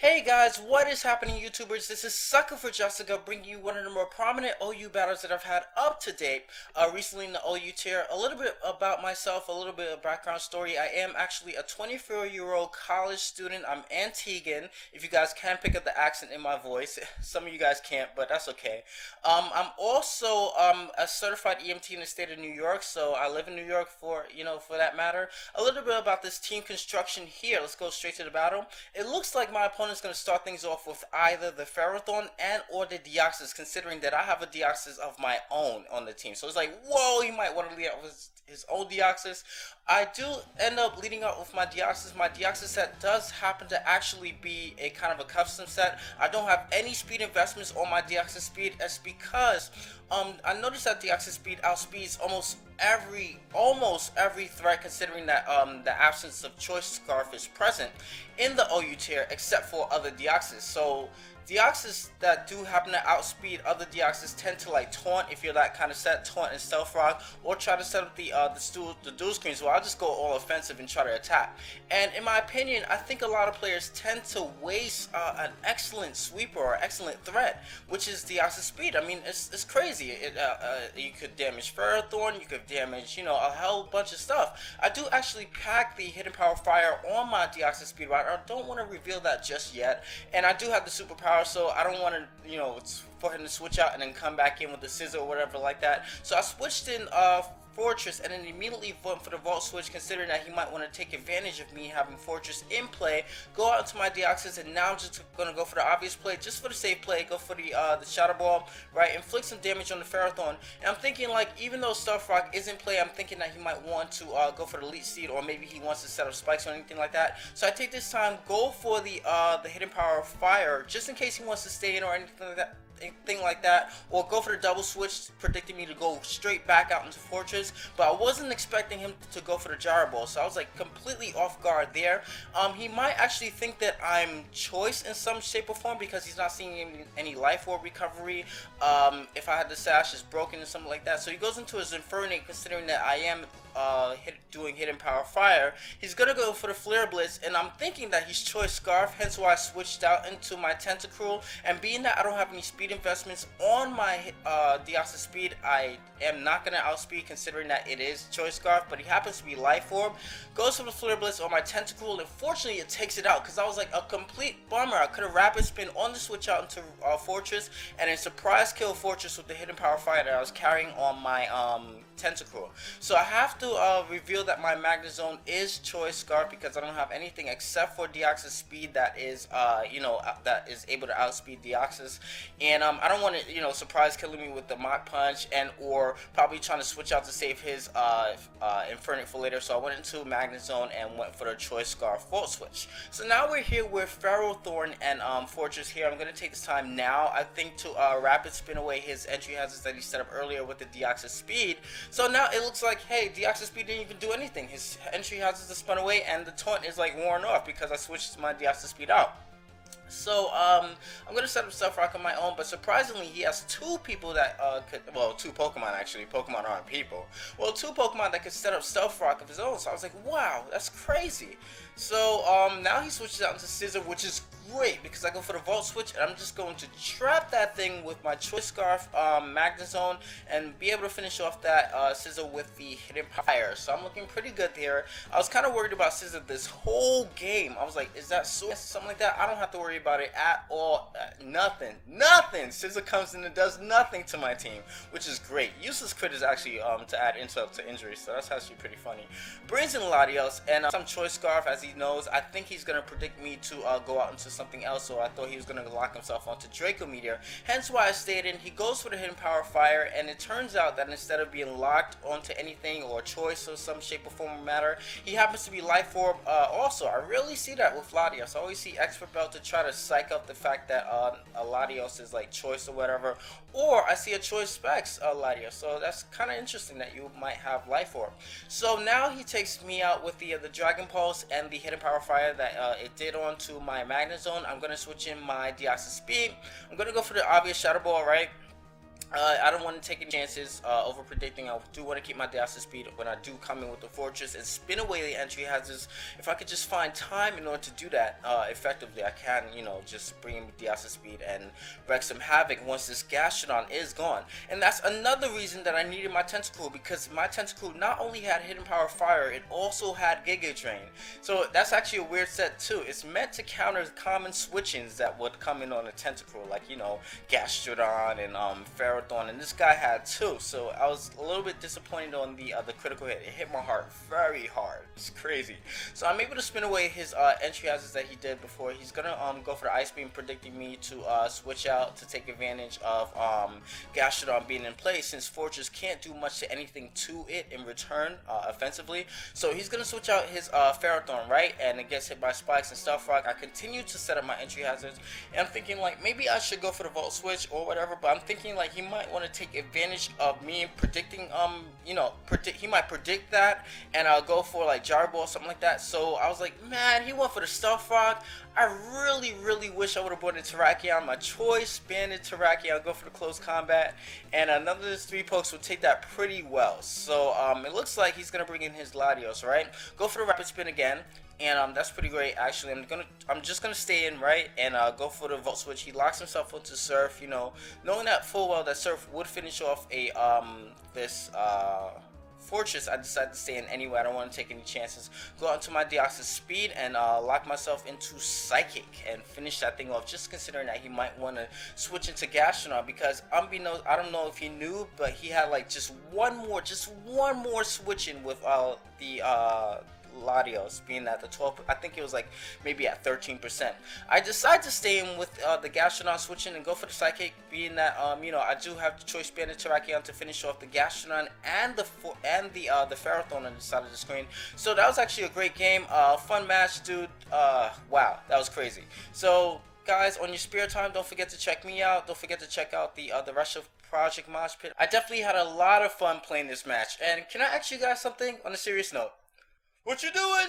Hey guys, what is happening, YouTubers? This is Sucker4Jessica bringing you one of the more prominent OU battles that I've had up to date recently in the OU tier. A little bit about myself, a little bit of background story. I am actually a 24-year-old college student. I'm Antiguan, if you guys can pick up the accent in my voice. Some of you guys can't, but that's okay. I'm also a certified EMT in the state of New York, so I live in New York for that matter. A little bit about this team construction here. Let's go straight to the battle. It looks like my opponent's going to start things off with either the Ferrothorn and or the Deoxys, considering that I have a Deoxys of my own on the team. So it's like, whoa, he might want to lead out with his own Deoxys. I do end up leading out with my Deoxys. My Deoxys set does happen to actually be a kind of a custom set. I don't have any speed investments on my Deoxys speed. That's because I noticed that Deoxys speed outspeeds almost every threat, considering that the absence of choice scarf is present in the OU tier except for other Deoxys. So Deoxys that do happen to outspeed other Deoxys tend to like taunt if you're that kind of set, taunt and stealth rock, or try to set up the dual screens. Well, I'll just go all offensive and try to attack. And in my opinion, I think a lot of players tend to waste an excellent sweeper or excellent threat, which is Deoxys speed. I mean, it's crazy. You could damage Ferrothorn, you could damage a whole bunch of stuff. I do actually pack the hidden power fire on my Deoxys speed, but I don't want to reveal that just yet. And I do have the superpower, so I don't want to, for him to switch out and then come back in with the scissor or whatever like that. So I switched in Fortress and then immediately went for the Vault Switch, considering that he might want to take advantage of me having Fortress in play. Go out to my Deoxys, and now I'm just going to go for the obvious play, just for the safe play, go for the Shadow Ball, right, inflict some damage on the Ferrothorn. And I'm thinking, like, even though Stealth Rock is in play, I'm thinking that he might want to go for the Leech Seed, or maybe he wants to set up spikes or anything like that. So I take this time, go for the Hidden Power of Fire, just in case he wants to stay in or anything like that, or go for the double switch, predicting me to go straight back out into Fortress. But I wasn't expecting him to go for the Gyro Ball, so I was like completely off guard there. He might actually think that I'm choice in some shape or form because he's not seeing any life orb recovery. If I had the sash is broken or something like that, so he goes into his Infernape, considering that I am doing Hidden Power Fire. He's gonna go for the Flare Blitz, and I'm thinking that he's choice Scarf, hence why I switched out into my Tentacruel. And being that I don't have any speed investments on my Deoxys speed, I am not gonna outspeed, considering that it is choice Scarf, but he happens to be Life Orb. Goes for the Flare Blitz on my Tentacruel, and fortunately it takes it out, because I was like a complete bummer. I could have Rapid Spin on the switch out into Fortress, and then surprise kill Fortress with the Hidden Power Fire that I was carrying on my Tentacruel. So I have to reveal that my Magnezone is choice Scarf, because I don't have anything except for Deoxys speed that is that is able to outspeed Deoxys. And I don't want to surprise killing me with the Mach Punch, and or probably trying to switch out to save his Infernape for later. So I went into Magnezone and went for the choice Scarf Volt Switch. So now we're here with Ferrothorn and Fortress here. I'm going to take this time now, I think, to Rapid Spin away his entry hazards that he set up earlier with the Deoxys speed. So now it looks like, hey, Deoxys speed didn't even do anything. His entry hazards are spun away, and the taunt is like worn off because I switched my Deoxys speed out. So I'm gonna set up Stealth Rock on my own, but surprisingly he has two people that two Pokemon actually. Pokemon aren't people. Well, two Pokemon that could set up Stealth Rock of his own. So I was like, wow, that's crazy. So now he switches out into Scissor, which is great because I go for the Volt Switch, and I'm just going to trap that thing with my Choice Scarf Magnezone and be able to finish off that Scissor with the Hidden Fire. So I'm looking pretty good there. I was kind of worried about Scissor this whole game. I was like, is that something like that? I don't have to worry about it at all. Nothing. Scissor comes in and does nothing to my team, which is great. Useless crit is actually to add insult to injury, so that's actually pretty funny. Brings in Latios and some Choice Scarf, as he knows. I think he's gonna predict me to go out into something else, so I thought he was gonna lock himself onto Draco Meteor. Hence why I stayed in. He goes for the Hidden Power Fire, and it turns out that instead of being locked onto anything or choice or some shape or form or matter, he happens to be Life Orb. Also, I really see that with Latios. I always see Expert Belt to try to psych up the fact that a Latios is like choice or whatever, or I see a choice Specs Latios. So that's kind of interesting that you might have Life Orb. So now he takes me out with the Dragon Pulse and the Hidden Power Fire that it did onto my Magnezone. I'm gonna switch in my Deoxys speed. I'm gonna go for the obvious Shadow Ball, right? I don't want to take any chances over predicting. I do want to keep my diaster speed when I do come in with the fortress and spin away the entry hazards. If I could just find time in order to do that effectively, I can, you know, just bring in diaster speed and wreak some havoc once this Gastrodon is gone. And that's another reason that I needed my Tentacool, because my Tentacool not only had Hidden Power Fire, it also had Giga Drain. So that's actually a weird set too. It's meant to counter common switch-ins that would come in on a Tentacool, like, you know, Gastrodon and Ferrothorn, and this guy had too. So I was a little bit disappointed on the critical hit. It hit my heart very hard. It's crazy. So I'm able to spin away his entry hazards that he did before. He's gonna go for the Ice Beam, predicting me to switch out to take advantage of Gastrodon being in place, since Fortress can't do much to anything to it in return offensively. So he's gonna switch out his Ferrothorn, right? And it gets hit by Spikes and Stealth Rock. I continue to set up my entry hazards, and I'm thinking like maybe I should go for the Volt Switch or whatever, but I'm thinking like he might want to take advantage of me predicting, you know, he might predict that, and I'll go for like Jar Ball or something like that. So I was like, man, he went for the Stealth Rock. I really wish I would have brought in Terrakion. My choice, banded Terrakion, go for the close combat, and another 3 pokes will take that pretty well. So it looks like he's gonna bring in his Latios, right? Go for the Rapid Spin again. And that's pretty great actually. I'm just gonna stay in, right, and go for the Volt Switch. He locks himself into Surf, you know, knowing that full well that Surf would finish off a this Fortress. I decided to stay in anyway. I don't want to take any chances. Go out to my Deoxys speed and lock myself into Psychic and finish that thing off, just considering that he might want to switch into Gastrodon, because unbeknownst, I don't know if he knew, but he had like just one more switch in with the Latios being at the 12, I think it was like maybe at 13%. I decided to stay in with the Gastrodon switching and go for the Psychic, being that you know, I do have the choice banded Terrakion to finish off the Gastrodon and the Ferrothorn on the side of the screen. So that was actually a great game, fun match, dude. Wow, that was crazy. So guys, on your spare time, don't forget to check me out. Don't forget to check out the rest of ProjectMoshPit. I definitely had a lot of fun playing this match. And can I ask you guys something on a serious note? What you doing?